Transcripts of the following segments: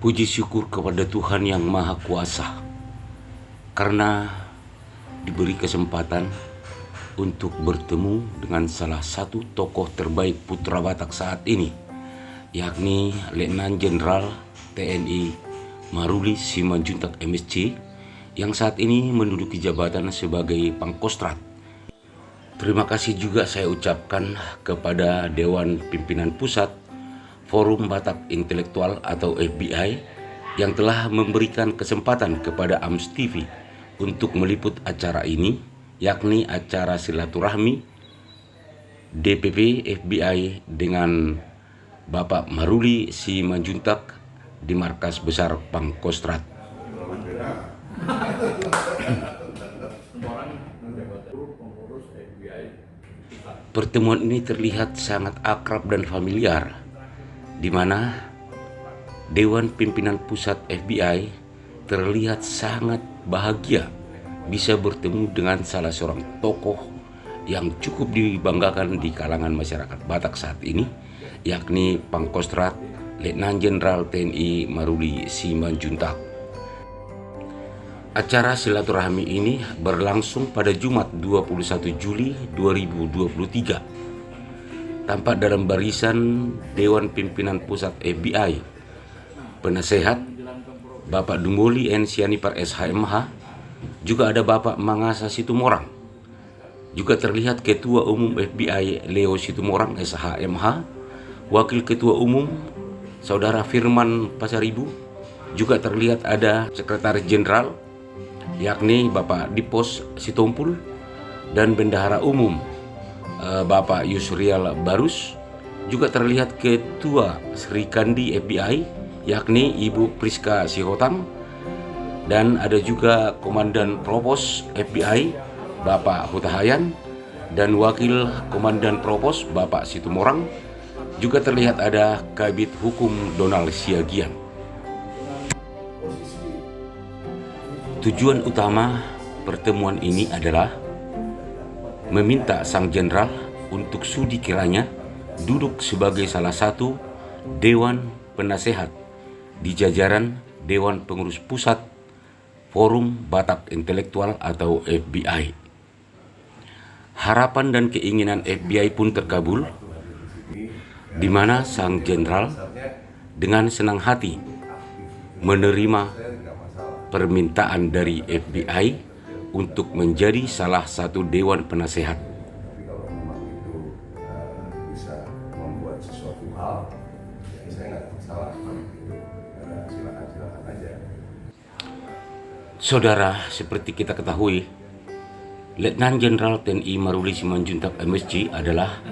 Puji syukur kepada Tuhan yang Maha Kuasa karena diberi kesempatan untuk bertemu dengan salah satu tokoh terbaik Putra Batak saat ini, yakni Letnan Jenderal TNI Maruli Simanjuntak MSc yang saat ini menduduki jabatan sebagai Pangkostrat. Terima kasih juga saya ucapkan kepada Dewan Pimpinan Pusat Forum Batak Intelektual atau FBI yang telah memberikan kesempatan kepada AMS TV untuk meliput acara ini, yakni acara silaturahmi DPP FBI dengan Bapak Maruli Simanjuntak di Markas Besar Pangkostrat. Pertemuan ini terlihat sangat akrab dan familiar, di mana Dewan Pimpinan Pusat FBI terlihat sangat bahagia bisa bertemu dengan salah seorang tokoh yang cukup dibanggakan di kalangan masyarakat Batak saat ini, yakni Pangkostrat Letnan Jenderal TNI Maruli Simanjuntak. Acara silaturahmi ini berlangsung pada Jumat 21 Juli 2023. Tampak dalam barisan Dewan Pimpinan Pusat FBI, penasehat Bapak Dunggoli N. Sianipar SHMH, juga ada Bapak Mangasa Situmorang. Juga terlihat Ketua Umum FBI Leo Situmorang SHMH, Wakil Ketua Umum Saudara Firman Pasaribu, juga terlihat ada Sekretaris Jenderal yakni Bapak Dipos Sitompul dan Bendahara Umum Bapak Yusrial Barus. Juga terlihat Ketua Sri Kandi FBI yakni Ibu Priska Sihotang, dan ada juga Komandan Propos FBI Bapak Hutahayan dan Wakil Komandan Propos Bapak Situmorang. Juga terlihat ada Kabid Hukum Donald Siagian. Tujuan utama pertemuan ini adalah meminta Sang Jenderal untuk sudi kiranya duduk sebagai salah satu Dewan Penasehat di jajaran Dewan Pengurus Pusat Forum Batak Intelektual atau FBI. Harapan dan keinginan FBI pun terkabul, di mana Sang Jenderal dengan senang hati menerima permintaan dari FBI untuk menjadi salah satu Dewan Penasehat. Tapi kalau memang itu bisa membuat sesuatu hal, ya saya nggak masalah. Silakan aja. Saudara, seperti kita ketahui, Letnan Jenderal TNI Maruli Simanjuntak MSc adalah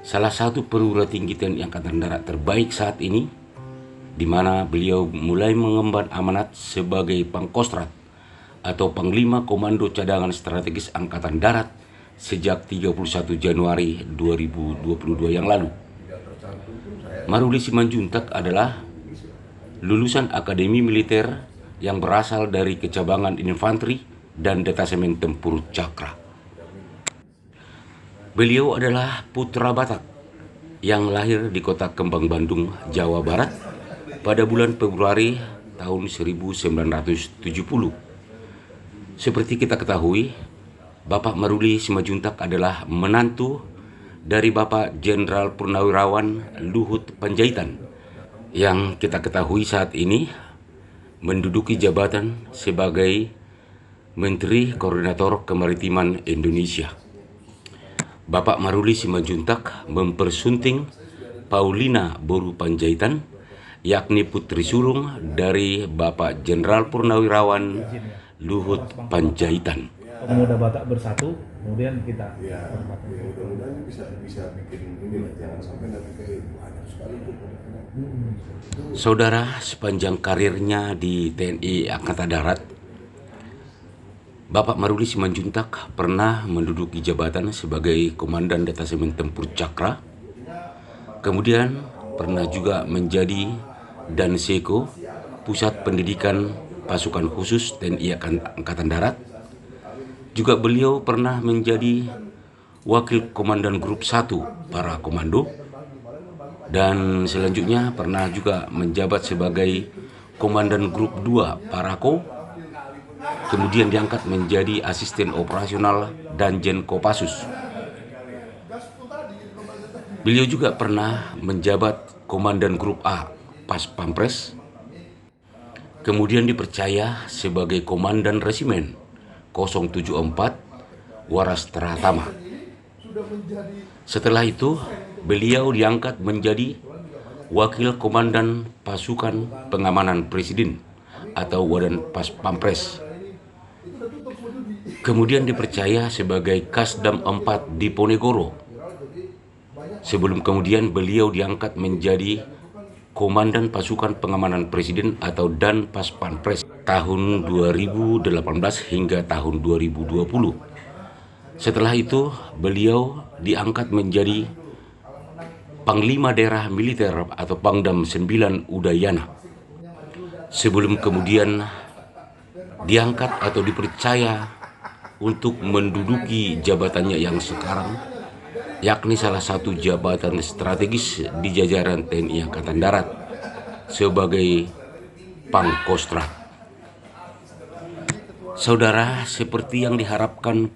salah satu perwira tinggi TNI Angkatan Darat terbaik saat ini, di mana beliau mulai mengemban amanat sebagai Pangkostrat atau Panglima Komando Cadangan Strategis Angkatan Darat sejak 31 Januari 2022 yang lalu. Maruli Simanjuntak adalah lulusan Akademi Militer yang berasal dari Kecabangan Infanteri dan Detasemen Tempur Cakra. Beliau adalah putra Batak yang lahir di kota Kembang Bandung, Jawa Barat pada bulan Februari tahun 1970. Seperti kita ketahui, Bapak Maruli Simanjuntak adalah menantu dari Bapak Jenderal Purnawirawan Luhut Panjaitan yang kita ketahui saat ini menduduki jabatan sebagai Menteri Koordinator Kemaritiman Indonesia. Bapak Maruli Simanjuntak mempersunting Paulina Boru Panjaitan, yakni putri sulung dari Bapak Jenderal Purnawirawan Luhut Panjaitan. Pemuda Batak bersatu, kemudian kita. Ya, mudah-mudahan bisa bikin ini lah, jangan sampai nanti kayak banyak sekali itu. Saudara, sepanjang karirnya di TNI Angkatan Darat, Bapak Maruli Simanjuntak pernah menduduki jabatan sebagai Komandan Detasemen Tempur Cakra, kemudian pernah juga menjadi Danseko, Pusat Pendidikan Pasukan Khusus TNI Angkatan Darat. Juga beliau pernah menjadi Wakil Komandan Grup 1 Para Komando, dan selanjutnya pernah juga menjabat sebagai Komandan Grup 2 Parako, kemudian diangkat menjadi asisten operasional Danjen Kopassus. Beliau juga pernah menjabat Komandan Grup A Pas Pampres, kemudian dipercaya sebagai Komandan Resimen 074 Waras Tratama. Setelah itu, beliau diangkat menjadi Wakil Komandan Pasukan Pengamanan Presiden atau Wadan Pas Pampres. Kemudian dipercaya sebagai Kasdam 4 Diponegoro. Sebelum kemudian beliau diangkat menjadi Komandan Pasukan Pengamanan Presiden atau Dan Pas Pampres tahun 2018 hingga tahun 2020. Setelah itu beliau diangkat menjadi Panglima Daerah Militer atau Pangdam 9 Udayana. Sebelum kemudian diangkat atau dipercaya untuk menduduki jabatannya yang sekarang, yakni salah satu jabatan strategis di jajaran TNI Angkatan Darat sebagai Pangkostrat. Saudara, seperti yang diharapkan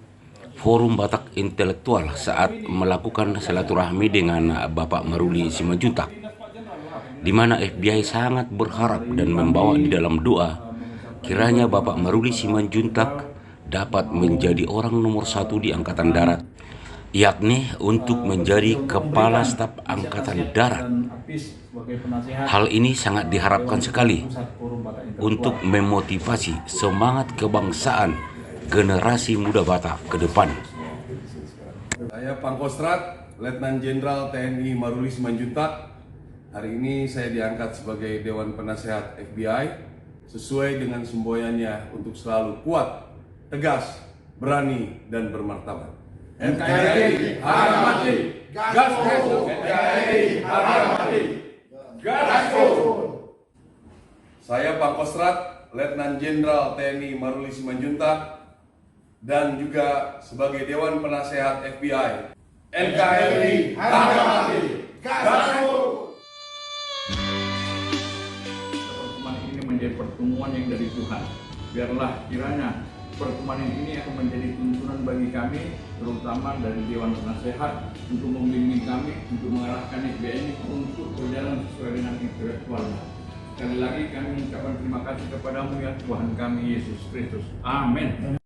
Forum Batak Intelektual saat melakukan silaturahmi dengan Bapak Maruli Simanjuntak, di mana FBI sangat berharap dan membawa di dalam doa kiranya Bapak Maruli Simanjuntak dapat menjadi orang nomor 1 di Angkatan Darat, yakni untuk menjadi Kepala Staf Angkatan Darat. Hal ini sangat diharapkan sekali untuk memotivasi semangat kebangsaan generasi muda Batak ke depan. Saya Pangkostrat, Letnan Jenderal TNI Maruli Simanjuntak. Hari ini saya diangkat sebagai Dewan Penasehat FBI sesuai dengan semboyannya untuk selalu kuat, tegas, berani, dan bermartabat. NKRI harga mati, gaspol. NKRI harga mati, gaspol. Saya Pangkostrat, Letnan Jenderal TNI Maruli Simanjuntak, dan juga sebagai Dewan Penasehat FBI. NKRI harga mati, gaspol. Pertemuan ini menjadi pertemuan yang dari Tuhan. Biarlah kiranya pertemuan ini akan menjadi tuntunan bagi kami, terutama dari Dewan Penasehat, untuk membimbing kami, untuk mengarahkan FBI ini untuk berjalan sesuai dengan intelektualnya. Sekali lagi kami mengucapkan terima kasih kepadamu ya Tuhan kami Yesus Kristus. Amin.